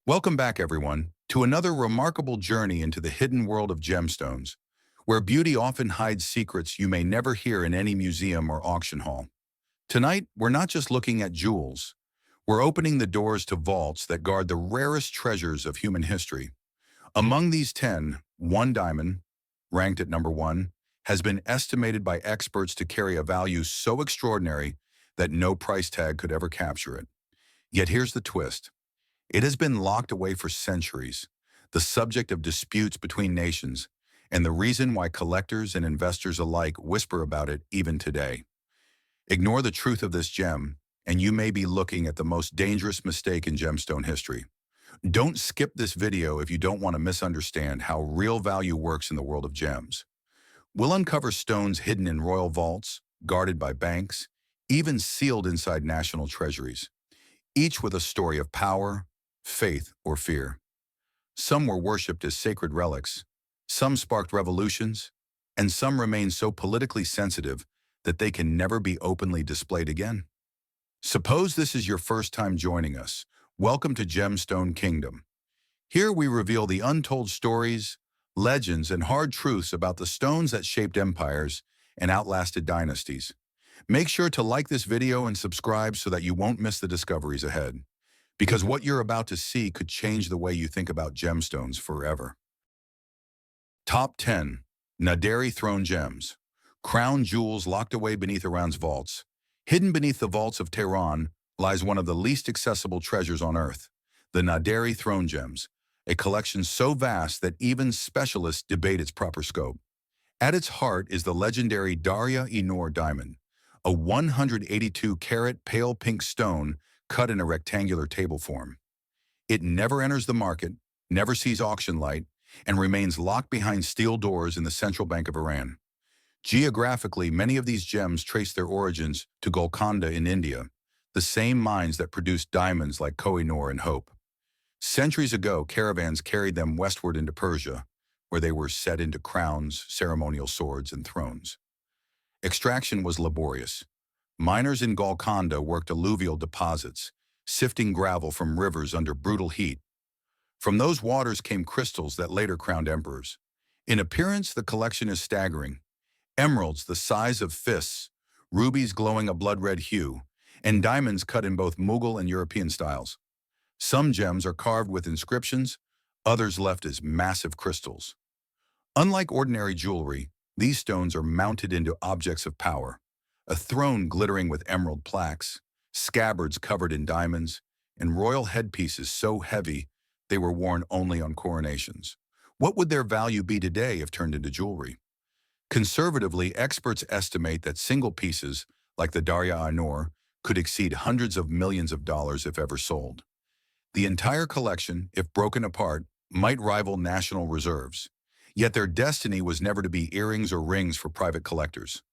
Welcome back, everyone, to another remarkable journey into the hidden world of gemstones, where beauty often hides secrets you may never hear in any museum or auction hall. Tonight, we're not just looking at jewels. We're opening the doors to vaults that guard the rarest treasures of human history. Among these 10, one diamond, ranked at number one, has been estimated by experts to carry a value so extraordinary that no price tag could ever capture it. Yet here's the twist. It has been locked away for centuries, the subject of disputes between nations, and the reason why collectors and investors alike whisper about it even today. Ignore the truth of this gem, and you may be looking at the most dangerous mistake in gemstone history. Don't skip this video if you don't want to misunderstand how real value works in the world of gems. We'll uncover stones hidden in royal vaults, guarded by banks, even sealed inside national treasuries, each with a story of power, faith, or fear. Some were worshipped as sacred relics, some sparked revolutions, and some remain so politically sensitive that they can never be openly displayed again. Suppose this is your first time joining us. Welcome to Gemstone Kingdom. Here we reveal the untold stories, legends, and hard truths about the stones that shaped empires and outlasted dynasties. Make sure to like this video and subscribe so that you won't miss the discoveries ahead, because what you're about to see could change the way you think about gemstones forever. Top 10. Naderi Throne Gems. Crown jewels locked away beneath Iran's vaults. Hidden beneath the vaults of Tehran lies one of the least accessible treasures on Earth, the Naderi Throne Gems, a collection so vast that even specialists debate its proper scope. At its heart is the legendary Koh-i-Noor diamond, a 182-carat pale pink stone cut in a rectangular table form. It never enters the market, never sees auction light, and remains locked behind steel doors in the central bank of Iran. Geographically, many of these gems trace their origins to Golconda in India, the same mines that produced diamonds like Koh-i-Noor and Hope. Centuries ago, caravans carried them westward into Persia, where they were set into crowns, ceremonial swords, and thrones. Extraction was laborious. Miners in Golconda worked alluvial deposits, sifting gravel from rivers under brutal heat. From those waters came crystals that later crowned emperors. In appearance, the collection is staggering. Emeralds the size of fists, rubies glowing a blood-red hue, and diamonds cut in both Mughal and European styles. Some gems are carved with inscriptions, others left as massive crystals. Unlike ordinary jewelry, these stones are mounted into objects of power. A throne glittering with emerald plaques, scabbards covered in diamonds, and royal headpieces so heavy they were worn only on coronations. What would their value be today if turned into jewelry? Conservatively, experts estimate that single pieces, like the Koh-i-Noor, could exceed hundreds of millions of dollars if ever sold. The entire collection, if broken apart, might rival national reserves. Yet their destiny was never to be earrings or rings for private collectors.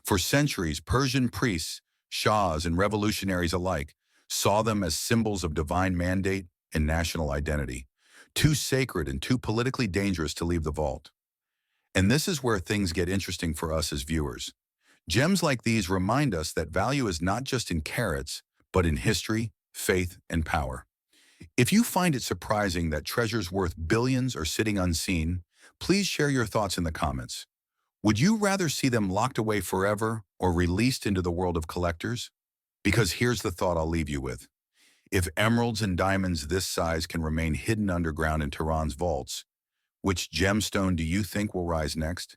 For centuries, Persian priests, Shahs, and revolutionaries alike saw them as symbols of divine mandate and national identity, too sacred and too politically dangerous to leave the vault. And this is where things get interesting for us as viewers. Gems like these remind us that value is not just in carats, but in history, faith, and power. If you find it surprising that treasures worth billions are sitting unseen, please share your thoughts in the comments. Would you rather see them locked away forever or released into the world of collectors? Because here's the thought I'll leave you with. If emeralds and diamonds this size can remain hidden underground in Tehran's vaults, which gemstone do you think will rise next?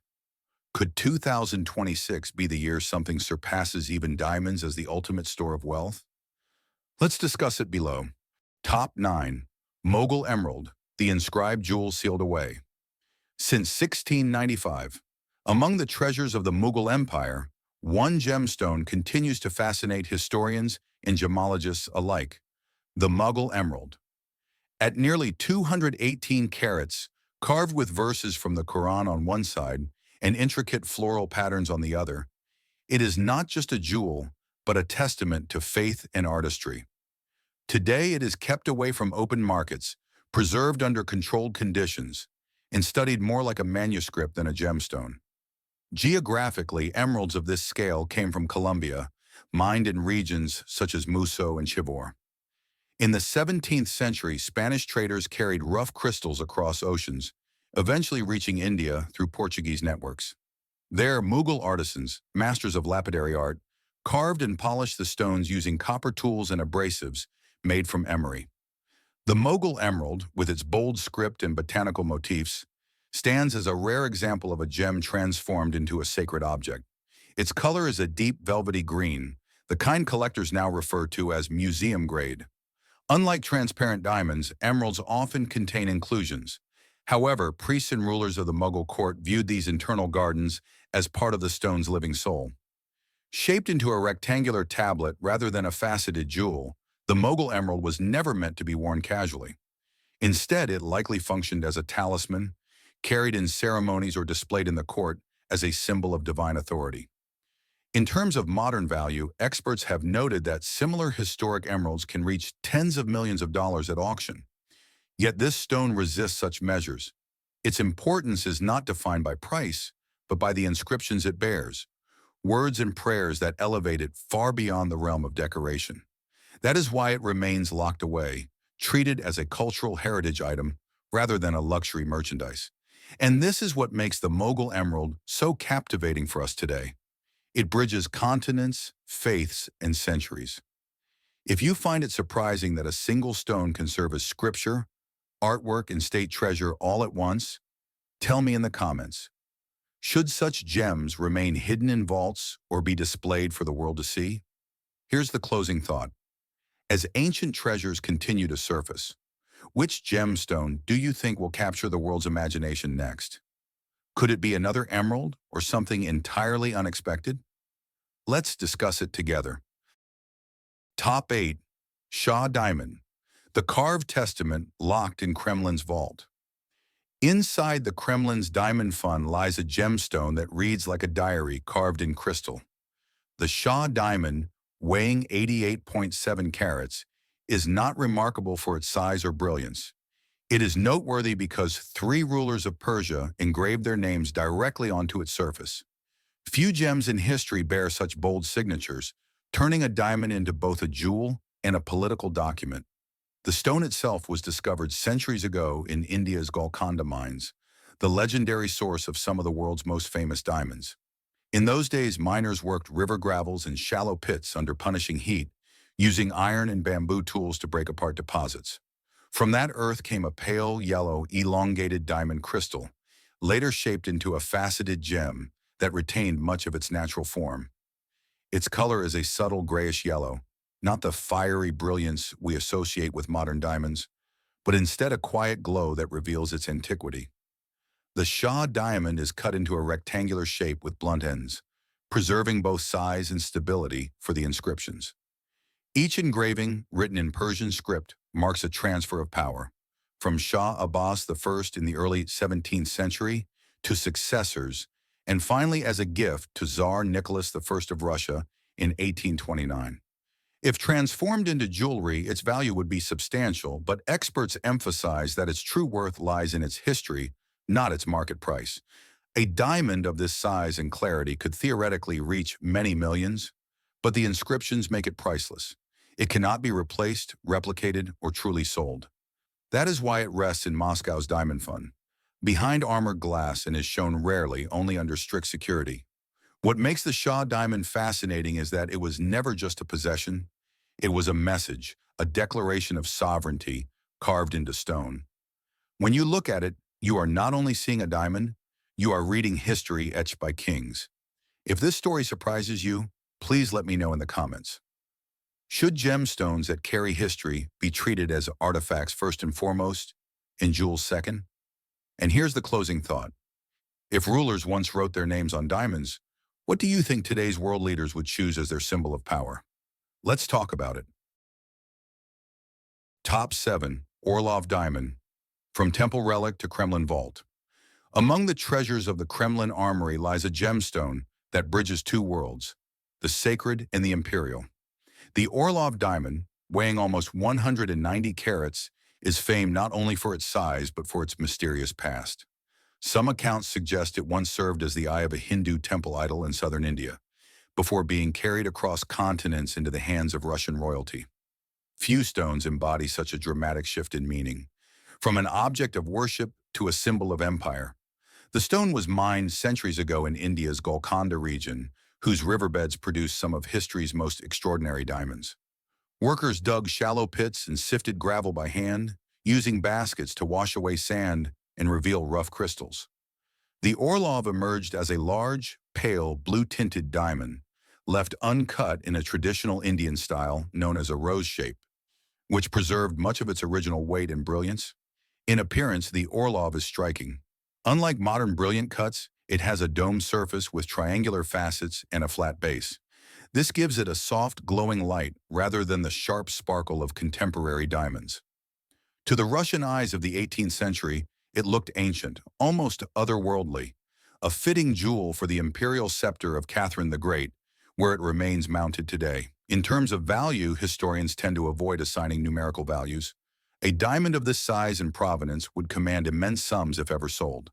Could 2026 be the year something surpasses even diamonds as the ultimate store of wealth? Let's discuss it below. Top 9. Mogul Emerald, the inscribed jewel sealed away. Since 1695, among the treasures of the Mughal Empire, one gemstone continues to fascinate historians and gemologists alike, the Mughal Emerald. At nearly 218 carats, carved with verses from the Quran on one side and intricate floral patterns on the other, it is not just a jewel, but a testament to faith and artistry. Today it is kept away from open markets, preserved under controlled conditions, and studied more like a manuscript than a gemstone. Geographically, emeralds of this scale came from Colombia, mined in regions such as Muso and Chivor. In the 17th century, Spanish traders carried rough crystals across oceans, eventually reaching India through Portuguese networks. There, Mughal artisans, masters of lapidary art, carved and polished the stones using copper tools and abrasives made from emery. The Mogul emerald, with its bold script and botanical motifs, stands as a rare example of a gem transformed into a sacred object. Its color is a deep velvety green, the kind collectors now refer to as museum grade. Unlike transparent diamonds, emeralds often contain inclusions. However, priests and rulers of the Mughal court viewed these internal gardens as part of the stone's living soul. Shaped into a rectangular tablet rather than a faceted jewel, the Mogul emerald was never meant to be worn casually. Instead, it likely functioned as a talisman, carried in ceremonies or displayed in the court as a symbol of divine authority. In terms of modern value, experts have noted that similar historic emeralds can reach tens of millions of dollars at auction. Yet this stone resists such measures. Its importance is not defined by price, but by the inscriptions it bears, words and prayers that elevate it far beyond the realm of decoration. That is why it remains locked away, treated as a cultural heritage item rather than a luxury merchandise. And this is what makes the Mogul emerald so captivating for us today. It bridges continents, faiths, and centuries. If you find it surprising that a single stone can serve as scripture, artwork, and state treasure all at once, tell me in the comments. Should such gems remain hidden in vaults or be displayed for the world to see? Here's the closing thought. As ancient treasures continue to surface, which gemstone do you think will capture the world's imagination next? Could it be another emerald or something entirely unexpected? Let's discuss it together. Top 8. Shah Diamond, the carved testament locked in Kremlin's vault. Inside the Kremlin's diamond fund lies a gemstone that reads like a diary carved in crystal. The Shah diamond, weighing 88.7 carats, is not remarkable for its size or brilliance. It is noteworthy because 3 rulers of Persia engraved their names directly onto its surface. Few gems in history bear such bold signatures, turning a diamond into both a jewel and a political document. The stone itself was discovered centuries ago in India's Golconda mines, the legendary source of some of the world's most famous diamonds. In those days, miners worked river gravels in shallow pits under punishing heat, using iron and bamboo tools to break apart deposits. From that earth came a pale yellow, elongated diamond crystal, later shaped into a faceted gem that retained much of its natural form. Its color is a subtle grayish yellow, not the fiery brilliance we associate with modern diamonds, but instead a quiet glow that reveals its antiquity. The Shah diamond is cut into a rectangular shape with blunt ends, preserving both size and stability for the inscriptions. Each engraving, written in Persian script, marks a transfer of power, from Shah Abbas I in the early 17th century to successors, and finally as a gift to Tsar Nicholas I of Russia in 1829. If transformed into jewelry, its value would be substantial, but experts emphasize that its true worth lies in its history, not its market price. A diamond of this size and clarity could theoretically reach many millions, but the inscriptions make it priceless. It cannot be replaced, replicated, or truly sold. That is why it rests in Moscow's Diamond Fund, behind armored glass, and is shown rarely, only under strict security. What makes the Shah diamond fascinating is that it was never just a possession. It was a message, a declaration of sovereignty carved into stone. When you look at it, you are not only seeing a diamond, you are reading history etched by kings. If this story surprises you, please let me know in the comments. Should gemstones that carry history be treated as artifacts first and foremost, and jewels second? And here's the closing thought. If rulers once wrote their names on diamonds, what do you think today's world leaders would choose as their symbol of power? Let's talk about it. Top 7. Orlov Diamond, from Temple Relic to Kremlin Vault. Among the treasures of the Kremlin armory lies a gemstone that bridges 2 worlds, the sacred and the imperial. The Orlov diamond, weighing almost 190 carats, is famed not only for its size but for its mysterious past. Some accounts suggest it once served as the eye of a Hindu temple idol in southern India, before being carried across continents into the hands of Russian royalty. Few stones embody such a dramatic shift in meaning. From an object of worship to a symbol of empire. The stone was mined centuries ago in India's Golconda region, whose riverbeds produce some of history's most extraordinary diamonds. Workers dug shallow pits and sifted gravel by hand, using baskets to wash away sand and reveal rough crystals. The Orlov emerged as a large, pale, blue-tinted diamond, left uncut in a traditional Indian style known as a rose shape, which preserved much of its original weight and brilliance. In appearance, the Orlov is striking. Unlike modern brilliant cuts, it has a domed surface with triangular facets and a flat base. This gives it a soft, glowing light rather than the sharp sparkle of contemporary diamonds. To the Russian eyes of the 18th century, it looked ancient, almost otherworldly, a fitting jewel for the imperial scepter of Catherine the Great, where it remains mounted today. In terms of value, historians tend to avoid assigning numerical values. A diamond of this size and provenance would command immense sums if ever sold.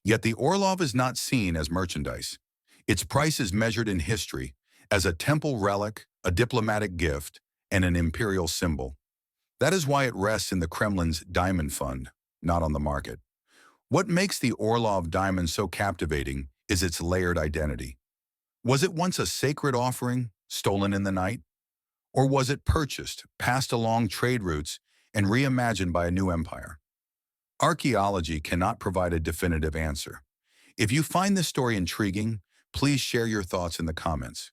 Yet the Orlov is not seen as merchandise. Its price is measured in history as a temple relic, a diplomatic gift, and an imperial symbol. That is why it rests in the Kremlin's diamond fund, not on the market. What makes the Orlov diamond so captivating is its layered identity. Was it once a sacred offering, stolen in the night? Or was it purchased, passed along trade routes, and reimagined by a new empire? Archaeology cannot provide a definitive answer. If you find this story intriguing, please share your thoughts in the comments.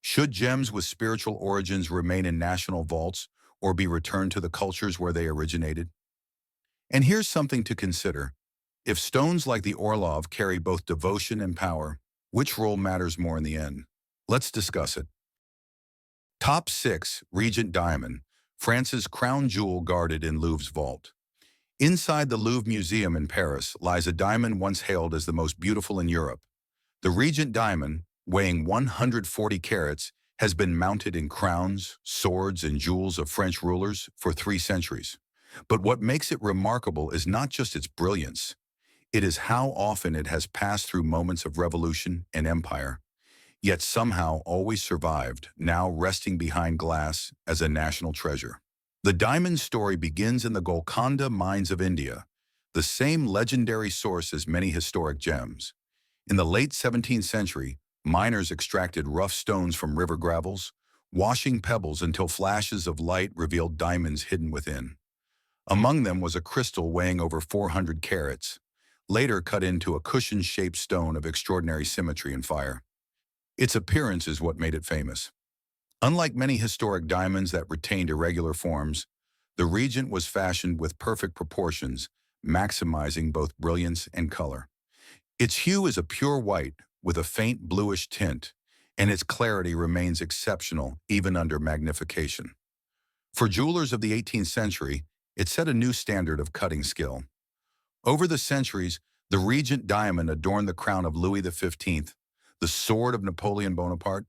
Should gems with spiritual origins remain in national vaults or be returned to the cultures where they originated? And here's something to consider. If stones like the Orlov carry both devotion and power, which role matters more in the end? Let's discuss it. Top 6. Regent Diamond, France's crown jewel guarded in Louvre's vault. Inside the Louvre Museum in Paris lies a diamond once hailed as the most beautiful in Europe. The Regent diamond, weighing 140 carats, has been mounted in crowns, swords, and jewels of French rulers for 3 centuries. But what makes it remarkable is not just its brilliance. It is how often it has passed through moments of revolution and empire, yet somehow always survived, now resting behind glass as a national treasure. The diamond story begins in the Golconda mines of India, the same legendary source as many historic gems. In the late 17th century, miners extracted rough stones from river gravels, washing pebbles until flashes of light revealed diamonds hidden within. Among them was a crystal weighing over 400 carats, later cut into a cushion-shaped stone of extraordinary symmetry and fire. Its appearance is what made it famous. Unlike many historic diamonds that retained irregular forms, the Regent was fashioned with perfect proportions, maximizing both brilliance and color. Its hue is a pure white with a faint bluish tint, and its clarity remains exceptional even under magnification. For jewelers of the 18th century, it set a new standard of cutting skill. Over the centuries, the Regent diamond adorned the crown of Louis XV, the sword of Napoleon Bonaparte,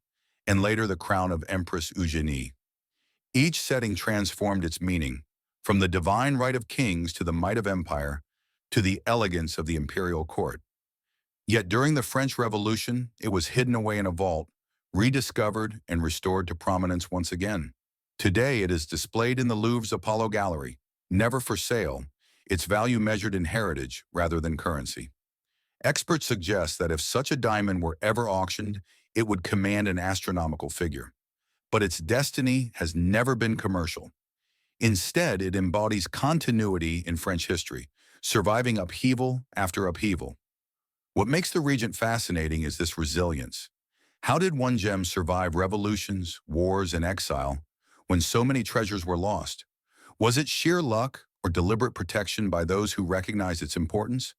and later the crown of Empress Eugénie. Each setting transformed its meaning, from the divine right of kings to the might of empire, to the elegance of the imperial court. Yet during the French Revolution, it was hidden away in a vault, rediscovered and restored to prominence once again. Today, it is displayed in the Louvre's Apollo Gallery, never for sale, its value measured in heritage rather than currency. Experts suggest that if such a diamond were ever auctioned, it would command an astronomical figure. But its destiny has never been commercial. Instead, it embodies continuity in French history, surviving upheaval after upheaval. What makes the Regent fascinating is this resilience. How did one gem survive revolutions, wars, and exile when so many treasures were lost? Was it sheer luck or deliberate protection by those who recognize its importance?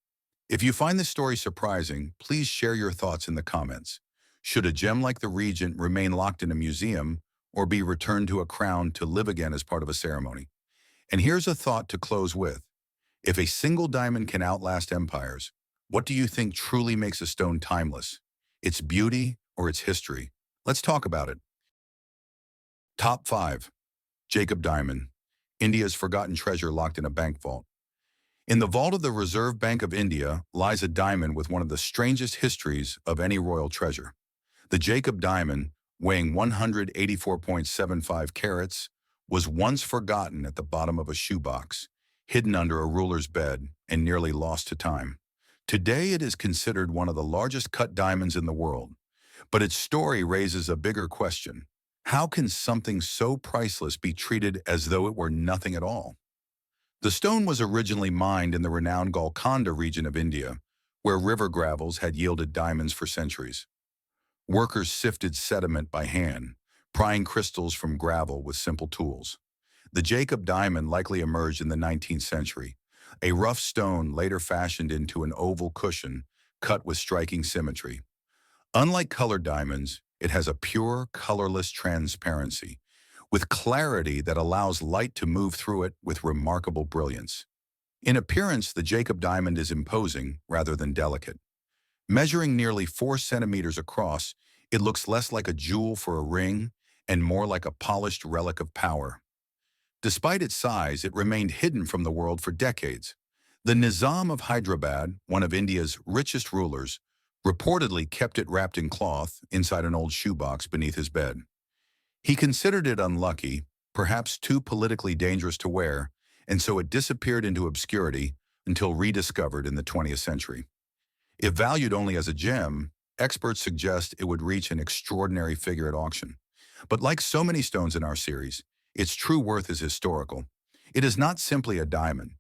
If you find this story surprising, please share your thoughts in the comments. Should a gem like the Regent remain locked in a museum or be returned to a crown to live again as part of a ceremony? And here's a thought to close with. If a single diamond can outlast empires, what do you think truly makes a stone timeless? Its beauty or its history? Let's talk about it. Top 5. Jacob Diamond, India's forgotten treasure locked in a bank vault. In the vault of the Reserve Bank of India lies a diamond with one of the strangest histories of any royal treasure. The Jacob diamond, weighing 184.75 carats, was once forgotten at the bottom of a shoebox, hidden under a ruler's bed and nearly lost to time. Today it is considered one of the largest cut diamonds in the world, but its story raises a bigger question. How can something so priceless be treated as though it were nothing at all? The stone was originally mined in the renowned Golconda region of India, where river gravels had yielded diamonds for centuries. Workers sifted sediment by hand, prying crystals from gravel with simple tools. The Jacob diamond likely emerged in the 19th century, a rough stone later fashioned into an oval cushion cut with striking symmetry. Unlike colored diamonds, it has a pure, colorless transparency, with clarity that allows light to move through it with remarkable brilliance. In appearance, the Jacob diamond is imposing rather than delicate. Measuring nearly 4 centimeters across, it looks less like a jewel for a ring and more like a polished relic of power. Despite its size, it remained hidden from the world for decades. The Nizam of Hyderabad, one of India's richest rulers, reportedly kept it wrapped in cloth inside an old shoebox beneath his bed. He considered it unlucky, perhaps too politically dangerous to wear, and so it disappeared into obscurity until rediscovered in the 20th century. If valued only as a gem, experts suggest it would reach an extraordinary figure at auction. But like so many stones in our series, its true worth is historical. It is not simply a diamond.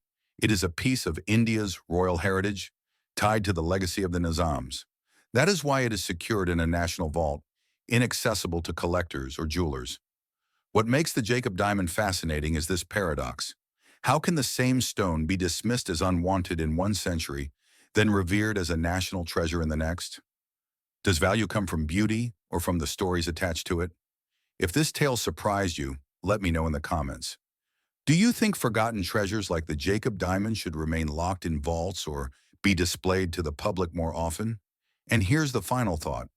It is a piece of India's royal heritage, tied to the legacy of the Nizams. That is why it is secured in a national vault, inaccessible to collectors or jewelers. What makes the Jacob diamond fascinating is this paradox. How can the same stone be dismissed as unwanted in one century, then revered as a national treasure in the next? Does value come from beauty or from the stories attached to it? If this tale surprised you, let me know in the comments. Do you think forgotten treasures like the Jacob diamond should remain locked in vaults or be displayed to the public more often? And here's the final thought.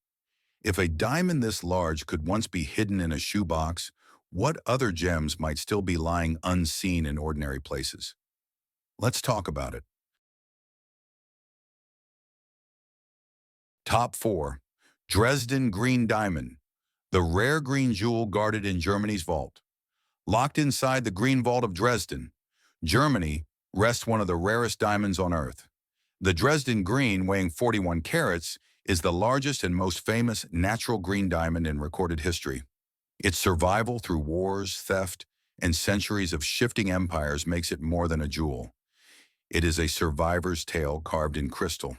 If a diamond this large could once be hidden in a shoebox, what other gems might still be lying unseen in ordinary places? Let's talk about it. Top 4. Dresden Green Diamond, the rare green jewel guarded in Germany's vault. Locked inside the Green Vault of Dresden, Germany, rests one of the rarest diamonds on Earth. The Dresden Green, weighing 41 carats, is the largest and most famous natural green diamond in recorded history. Its survival through wars, theft, and centuries of shifting empires makes it more than a jewel. It is a survivor's tale carved in crystal.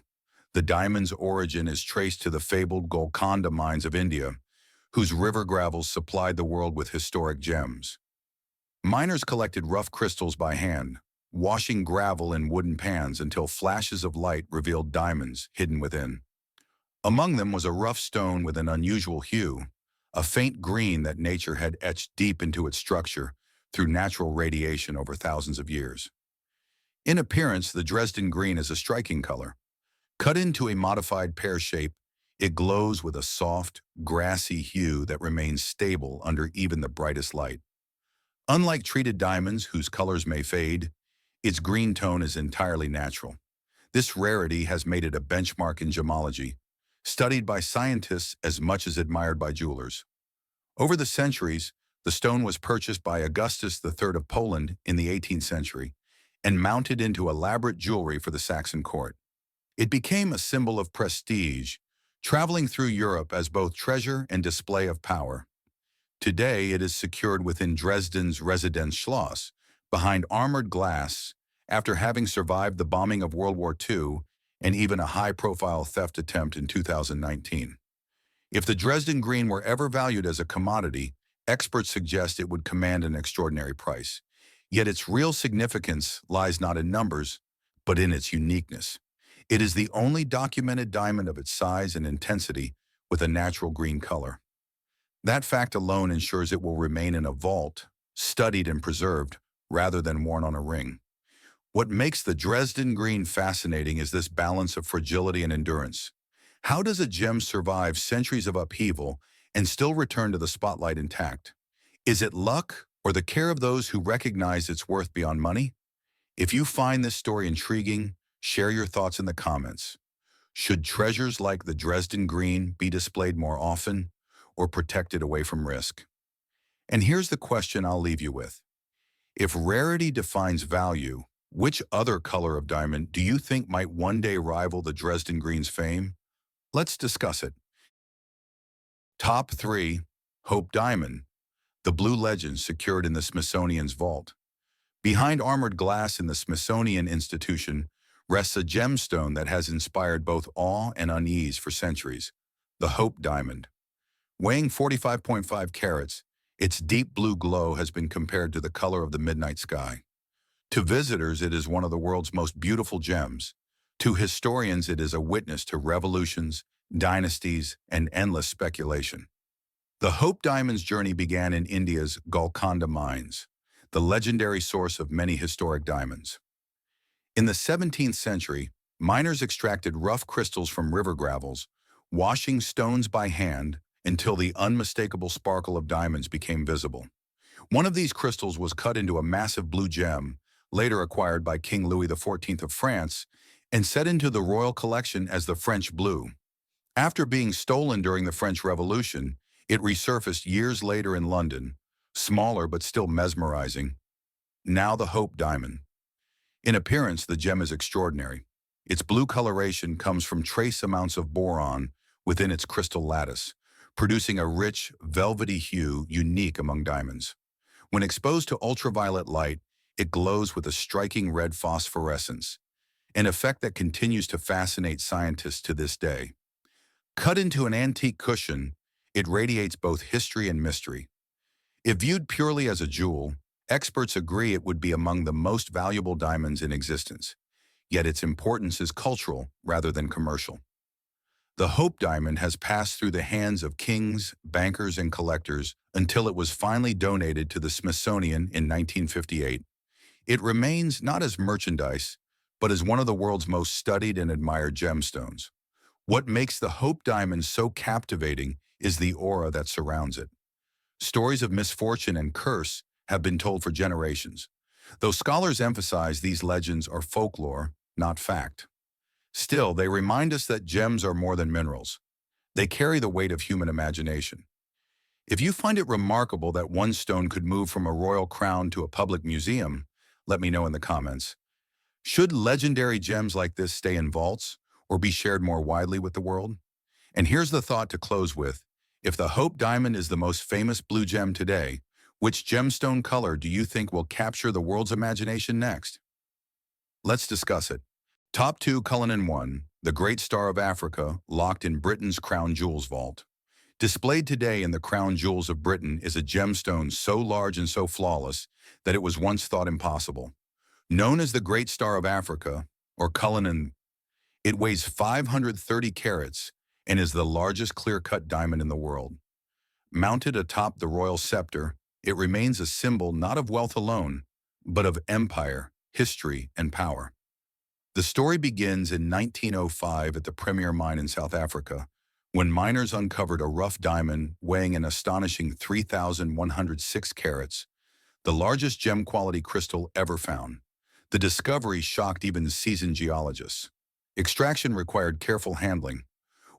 The diamond's origin is traced to the fabled Golconda mines of India, whose river gravels supplied the world with historic gems. Miners collected rough crystals by hand, washing gravel in wooden pans until flashes of light revealed diamonds hidden within. Among them was a rough stone with an unusual hue, a faint green that nature had etched deep into its structure through natural radiation over thousands of years. In appearance, the Dresden green is a striking color. Cut into a modified pear shape, it glows with a soft, grassy hue that remains stable under even the brightest light. Unlike treated diamonds whose colors may fade, its green tone is entirely natural. This rarity has made it a benchmark in gemology, studied by scientists as much as admired by jewelers. Over the centuries, the stone was purchased by Augustus III of Poland in the 18th century and mounted into elaborate jewelry for the Saxon court. It became a symbol of prestige, traveling through Europe as both treasure and display of power. Today, it is secured within Dresden's Residenzschloss, behind armored glass, after having survived the bombing of World War II and even a high-profile theft attempt in 2019. If the Dresden green were ever valued as a commodity, experts suggest it would command an extraordinary price. Yet its real significance lies not in numbers, but in its uniqueness. It is the only documented diamond of its size and intensity with a natural green color. That fact alone ensures it will remain in a vault, studied and preserved, rather than worn on a ring. What makes the Dresden green fascinating is this balance of fragility and endurance. How does a gem survive centuries of upheaval and still return to the spotlight intact? Is it luck or the care of those who recognize its worth beyond money? If you find this story intriguing, share your thoughts in the comments. Should treasures like the Dresden green be displayed more often or protected away from risk? And here's the question I'll leave you with. If rarity defines value, which other color of diamond do you think might one day rival the Dresden Green's fame? Let's discuss it. Top 3. Hope Diamond, the blue legend secured in the Smithsonian's vault. Behind armored glass in the Smithsonian Institution rests a gemstone that has inspired both awe and unease for centuries, the Hope Diamond. Weighing 45.5 carats, its deep blue glow has been compared to the color of the midnight sky. To visitors, it is one of the world's most beautiful gems. To historians, it is a witness to revolutions, dynasties, and endless speculation. The Hope Diamond's journey began in India's Golconda mines, the legendary source of many historic diamonds. In the 17th century, miners extracted rough crystals from river gravels, washing stones by hand until the unmistakable sparkle of diamonds became visible. One of these crystals was cut into a massive blue gem, later acquired by King Louis XIV of France, and set into the royal collection as the French blue. After being stolen during the French Revolution, it resurfaced years later in London, smaller but still mesmerizing. Now the Hope Diamond. In appearance, the gem is extraordinary. Its blue coloration comes from trace amounts of boron within its crystal lattice, producing a rich, velvety hue unique among diamonds. When exposed to ultraviolet light, it glows with a striking red phosphorescence, an effect that continues to fascinate scientists to this day. Cut into an antique cushion, it radiates both history and mystery. If viewed purely as a jewel, experts agree it would be among the most valuable diamonds in existence, yet its importance is cultural rather than commercial. The Hope Diamond has passed through the hands of kings, bankers, and collectors until it was finally donated to the Smithsonian in 1958. It remains not as merchandise, but as one of the world's most studied and admired gemstones. What makes the Hope Diamond so captivating is the aura that surrounds it. Stories of misfortune and curse have been told for generations, though scholars emphasize these legends are folklore, not fact. Still, they remind us that gems are more than minerals. They carry the weight of human imagination. If you find it remarkable that one stone could move from a royal crown to a public museum, let me know in the comments. Should legendary gems like this stay in vaults or be shared more widely with the world? And here's the thought to close with. If the Hope Diamond is the most famous blue gem today, which gemstone color do you think will capture the world's imagination next? Let's discuss it. Top 2. Cullinan 1, the Great Star of Africa, locked in Britain's Crown Jewels Vault. Displayed today in the Crown Jewels of Britain is a gemstone so large and so flawless that it was once thought impossible. Known as the Great Star of Africa, or Cullinan, it weighs 530 carats and is the largest clear-cut diamond in the world. Mounted atop the royal scepter, it remains a symbol not of wealth alone, but of empire, history, and power. The story begins in 1905 at the Premier Mine in South Africa, when miners uncovered a rough diamond weighing an astonishing 3,106 carats, the largest gem-quality crystal ever found. The discovery shocked even seasoned geologists. Extraction required careful handling.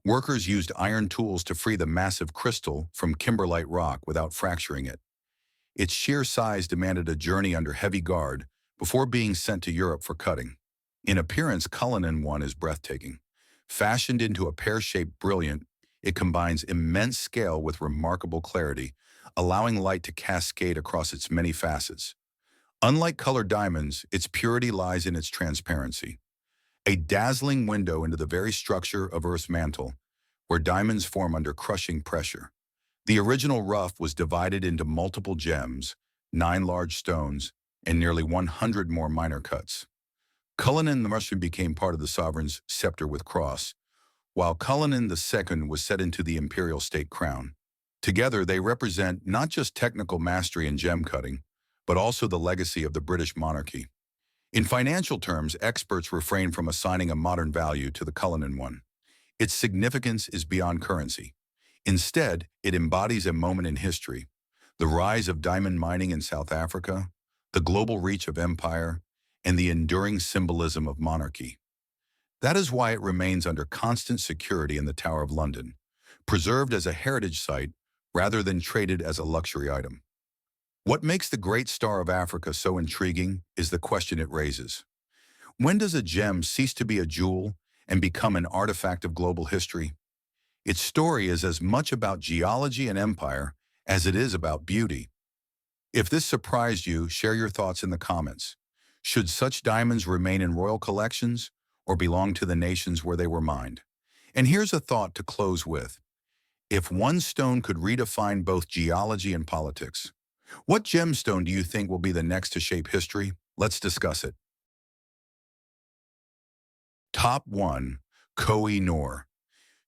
Workers used iron tools to free the massive crystal from kimberlite rock without fracturing it. Its sheer size demanded a journey under heavy guard before being sent to Europe for cutting. In appearance, Cullinan 1 is breathtaking. Fashioned into a pear-shaped brilliant, it combines immense scale with remarkable clarity, allowing light to cascade across its many facets. Unlike colored diamonds, its purity lies in its transparency. A dazzling window into the very structure of Earth's mantle, where diamonds form under crushing pressure. The original rough was divided into multiple gems, 9 large stones, and nearly 100 more minor cuts. Cullinan II became part of the sovereign's scepter with cross, while Cullinan II was set into the imperial state crown. Together, they represent not just technical mastery in gem cutting, but also the legacy of the British monarchy. In financial terms, experts refrain from assigning a modern value to the Cullinan 1. Its significance is beyond currency. Instead, it embodies a moment in history, the rise of diamond mining in South Africa, the global reach of empire, and the enduring symbolism of monarchy. That is why it remains under constant security in the Tower of London, preserved as a heritage site rather than traded as a luxury item. What makes the Great Star of Africa so intriguing is the question it raises. When does a gem cease to be a jewel and become an artifact of global history? Its story is as much about geology and empire as it is about beauty. If this surprised you, share your thoughts in the comments. Should such diamonds remain in royal collections or belong to the nations where they were mined? And here's a thought to close with. If one stone could redefine both geology and politics, what gemstone do you think will be the next to shape history? Let's discuss it. Top 1. Koh-i-Noor.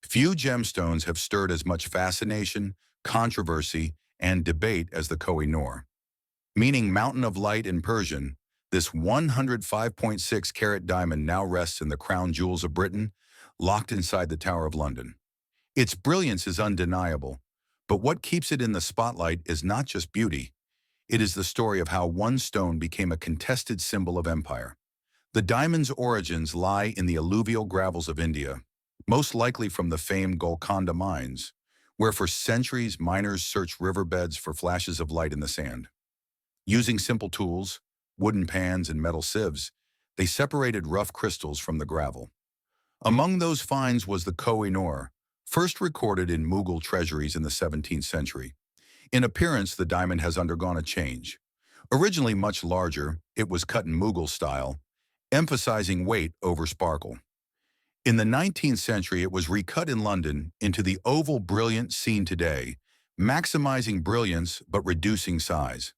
Few gemstones have stirred as much fascination, controversy, and debate as the Koh-i-Noor. Meaning Mountain of Light in Persian, this 105.6 carat diamond now rests in the crown jewels of Britain, locked inside the Tower of London. Its brilliance is undeniable, but what keeps it in the spotlight is not just beauty. It is the story of how one stone became a contested symbol of empire. The diamond's origins lie in the alluvial gravels of India, most likely from the famed Golconda mines, where for centuries miners searched riverbeds for flashes of light in the sand. Using simple tools, wooden pans and metal sieves, they separated rough crystals from the gravel. Among those finds was the Koh-i-Noor, first recorded in Mughal treasuries in the 17th century. In appearance, the diamond has undergone a change. Originally much larger, it was cut in Mughal style, emphasizing weight over sparkle. In the 19th century, it was recut in London into the oval brilliant seen today, maximizing brilliance but reducing size.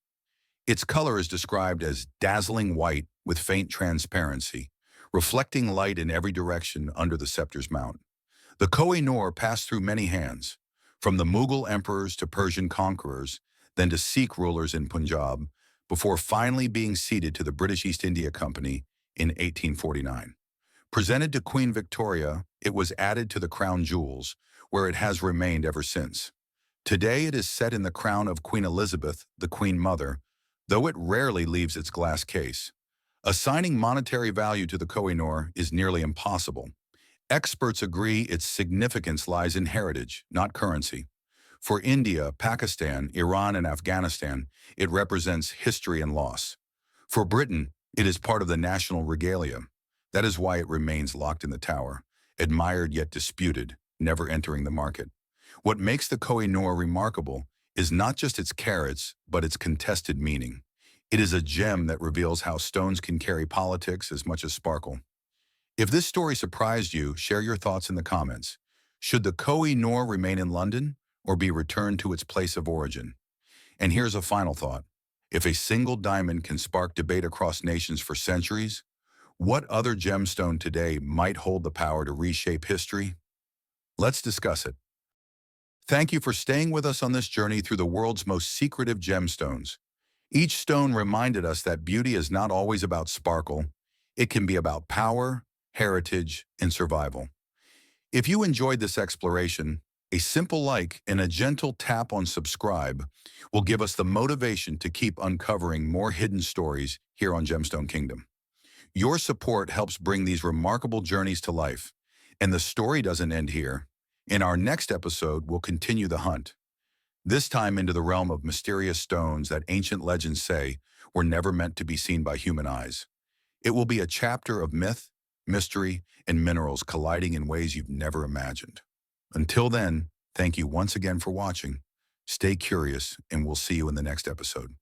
Its color is described as dazzling white with faint transparency, reflecting light in every direction under the scepter's mount. The Koh-i-Noor passed through many hands, from the Mughal emperors to Persian conquerors, then to Sikh rulers in Punjab, before finally being ceded to the British East India Company in 1849. Presented to Queen Victoria, it was added to the crown jewels, where it has remained ever since. Today it is set in the crown of Queen Elizabeth, the Queen Mother, though it rarely leaves its glass case. Assigning monetary value to the Koh-i-Noor is nearly impossible. Experts agree its significance lies in heritage, not currency. For India, Pakistan, Iran, and Afghanistan, it represents history and loss. For Britain, it is part of the national regalia. That is why it remains locked in the tower, admired yet disputed, never entering the market. What makes the Koh-i-Noor remarkable is not just its carats, but its contested meaning. It is a gem that reveals how stones can carry politics as much as sparkle. If this story surprised you, share your thoughts in the comments. Should the Koh-i-Noor remain in London or be returned to its place of origin? And here's a final thought. If a single diamond can spark debate across nations for centuries, what other gemstone today might hold the power to reshape history? Let's discuss it. Thank you for staying with us on this journey through the world's most secretive gemstones. Each stone reminded us that beauty is not always about sparkle. It can be about power, heritage, and survival. If you enjoyed this exploration, a simple like and a gentle tap on subscribe will give us the motivation to keep uncovering more hidden stories here on Gemstone Kingdom. Your support helps bring these remarkable journeys to life, and the story doesn't end here. In our next episode, we'll continue the hunt, this time into the realm of mysterious stones that ancient legends say were never meant to be seen by human eyes. It will be a chapter of myth, mystery, and minerals colliding in ways you've never imagined. Until then, thank you once again for watching. Stay curious, and we'll see you in the next episode.